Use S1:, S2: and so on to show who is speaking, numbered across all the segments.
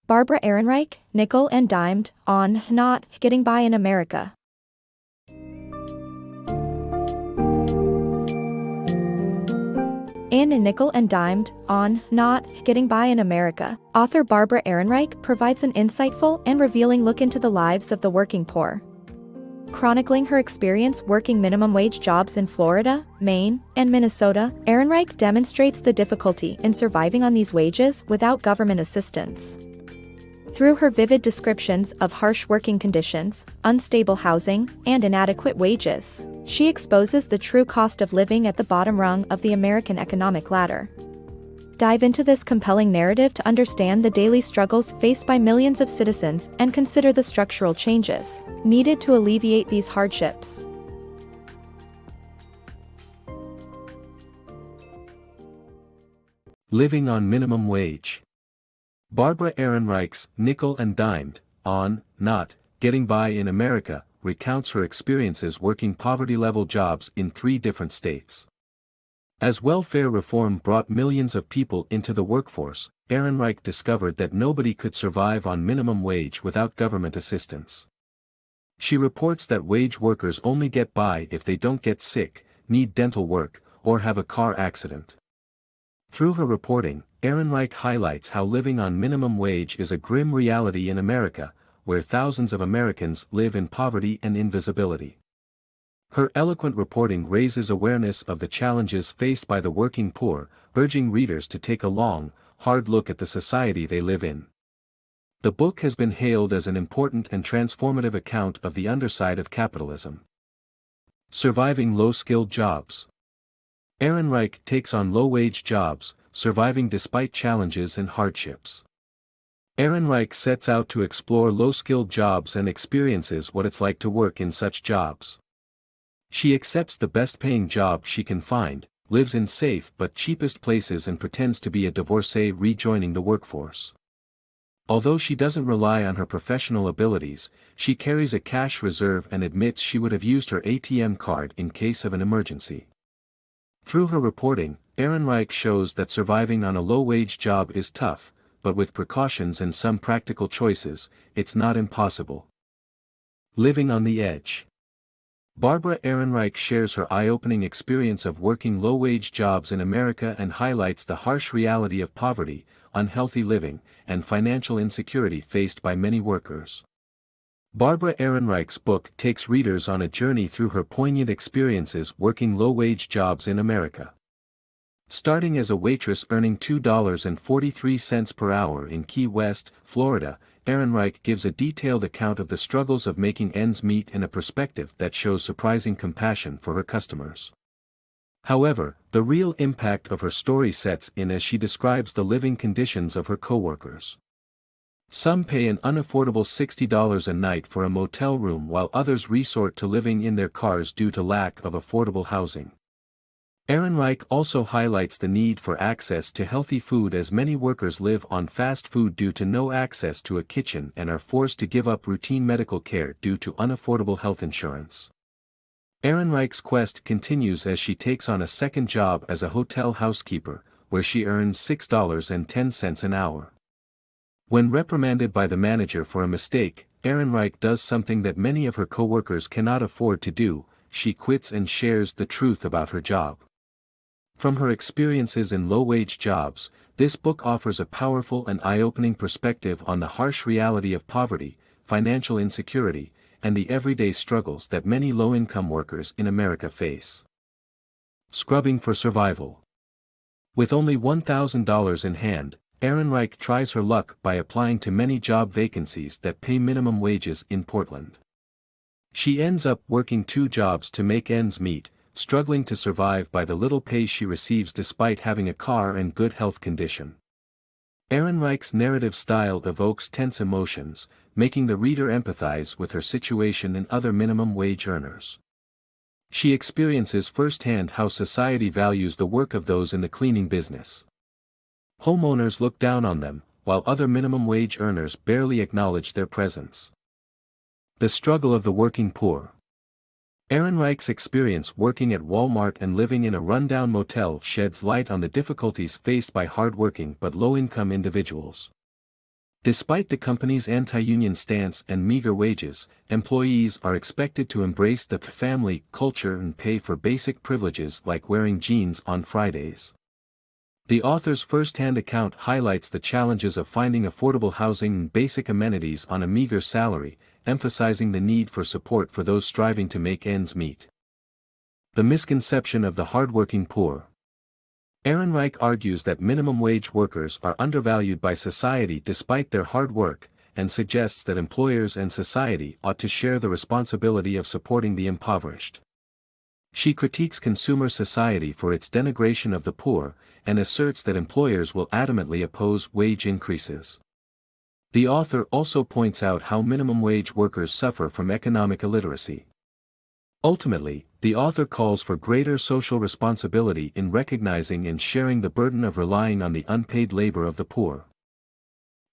S1: Barbara Ehrenreich, nickel and dimed, on not getting by in America. In Nickel and Dimed, on Not Getting By in America, author Barbara Ehrenreich provides an insightful and revealing look into the lives of the working poor. Chronicling her experience working minimum wage jobs in Florida, Maine, and Minnesota, Ehrenreich demonstrates the difficulty in surviving on these wages without government assistance. Through her vivid descriptions of harsh working conditions, unstable housing, and inadequate wages, she exposes the true cost of living at the bottom rung of the American economic ladder. Dive into this compelling narrative to understand the daily struggles faced by millions of citizens and consider the structural changes needed to alleviate these hardships.
S2: Living on minimum wage. Barbara Ehrenreich's Nickel and Dimed, on Not Getting By in America, recounts her experiences working poverty-level jobs in 3 different states. As welfare reform brought millions of people into the workforce, Ehrenreich discovered that nobody could survive on minimum wage without government assistance. She reports that wage workers only get by if they don't get sick, need dental work, or have a car accident. Through her reporting, Ehrenreich highlights how living on minimum wage is a grim reality in America, where thousands of Americans live in poverty and invisibility. Her eloquent reporting raises awareness of the challenges faced by the working poor, urging readers to take a long, hard look at the society they live in. The book has been hailed as an important and transformative account of the underside of capitalism. Surviving low-skilled jobs. Ehrenreich takes on low-wage jobs, surviving despite challenges and hardships. Ehrenreich sets out to explore low-skilled jobs and experiences what it's like to work in such jobs. She accepts the best-paying job she can find, lives in safe but cheapest places and pretends to be a divorcee rejoining the workforce. Although she doesn't rely on her professional abilities, she carries a cash reserve and admits she would have used her ATM card in case of an emergency. Through her reporting, Ehrenreich shows that surviving on a low-wage job is tough, but with precautions and some practical choices, it's not impossible. Living on the edge. Barbara Ehrenreich shares her eye-opening experience of working low-wage jobs in America and highlights the harsh reality of poverty, unhealthy living, and financial insecurity faced by many workers. Barbara Ehrenreich's book takes readers on a journey through her poignant experiences working low-wage jobs in America. Starting as a waitress earning $2.43 per hour in Key West, Florida, Ehrenreich gives a detailed account of the struggles of making ends meet in a perspective that shows surprising compassion for her customers. However, the real impact of her story sets in as she describes the living conditions of her coworkers. Some pay an unaffordable $60 a night for a motel room while others resort to living in their cars due to lack of affordable housing. Ehrenreich also highlights the need for access to healthy food as many workers live on fast food due to no access to a kitchen and are forced to give up routine medical care due to unaffordable health insurance. Ehrenreich's quest continues as she takes on a second job as a hotel housekeeper, where she earns $6.10 an hour. When reprimanded by the manager for a mistake, Ehrenreich does something that many of her coworkers cannot afford to do: she quits and shares the truth about her job. From her experiences in low-wage jobs, this book offers a powerful and eye-opening perspective on the harsh reality of poverty, financial insecurity, and the everyday struggles that many low-income workers in America face. Scrubbing for survival. With only $1,000 in hand, Ehrenreich tries her luck by applying to many job vacancies that pay minimum wages in Portland. She ends up working 2 jobs to make ends meet, struggling to survive by the little pay she receives despite having a car and good health condition. Ehrenreich's narrative style evokes tense emotions, making the reader empathize with her situation and other minimum wage earners. She experiences firsthand how society values the work of those in the cleaning business. Homeowners look down on them, while other minimum wage earners barely acknowledge their presence. The struggle of the working poor. Ehrenreich's experience working at Walmart and living in a rundown motel sheds light on the difficulties faced by hardworking but low-income individuals. Despite the company's anti-union stance and meager wages, employees are expected to embrace the family culture and pay for basic privileges like wearing jeans on Fridays. The author's first-hand account highlights the challenges of finding affordable housing and basic amenities on a meager salary, emphasizing the need for support for those striving to make ends meet. The misconception of the hardworking poor. Ehrenreich argues that minimum wage workers are undervalued by society despite their hard work, and suggests that employers and society ought to share the responsibility of supporting the impoverished. She critiques consumer society for its denigration of the poor, and asserts that employers will adamantly oppose wage increases. The author also points out how minimum wage workers suffer from economic illiteracy. Ultimately, the author calls for greater social responsibility in recognizing and sharing the burden of relying on the unpaid labor of the poor.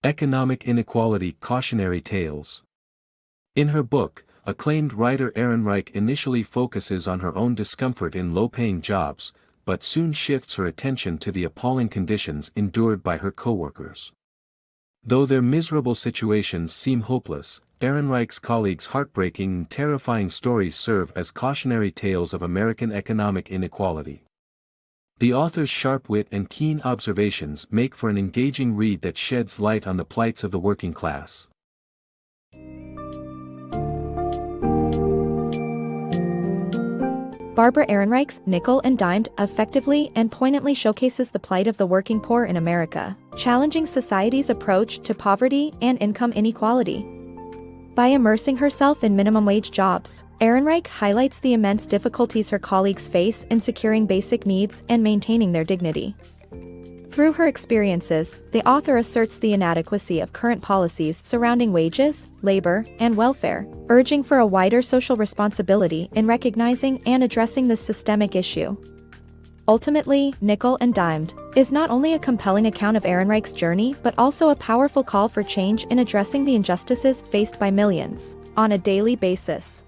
S2: Economic Inequality Cautionary Tales. In her book, acclaimed writer Ehrenreich initially focuses on her own discomfort in low-paying jobs, but soon shifts her attention to the appalling conditions endured by her coworkers. Though their miserable situations seem hopeless, Ehrenreich's colleagues' heartbreaking and terrifying stories serve as cautionary tales of American economic inequality. The author's sharp wit and keen observations make for an engaging read that sheds light on the plights of the working class.
S1: Barbara Ehrenreich's Nickel and Dimed effectively and poignantly showcases the plight of the working poor in America, challenging society's approach to poverty and income inequality. By immersing herself in minimum wage jobs, Ehrenreich highlights the immense difficulties her colleagues face in securing basic needs and maintaining their dignity. Through her experiences, the author asserts the inadequacy of current policies surrounding wages, labor, and welfare, urging for a wider social responsibility in recognizing and addressing this systemic issue. Ultimately, Nickel and Dimed is not only a compelling account of Ehrenreich's journey but also a powerful call for change in addressing the injustices faced by millions on a daily basis.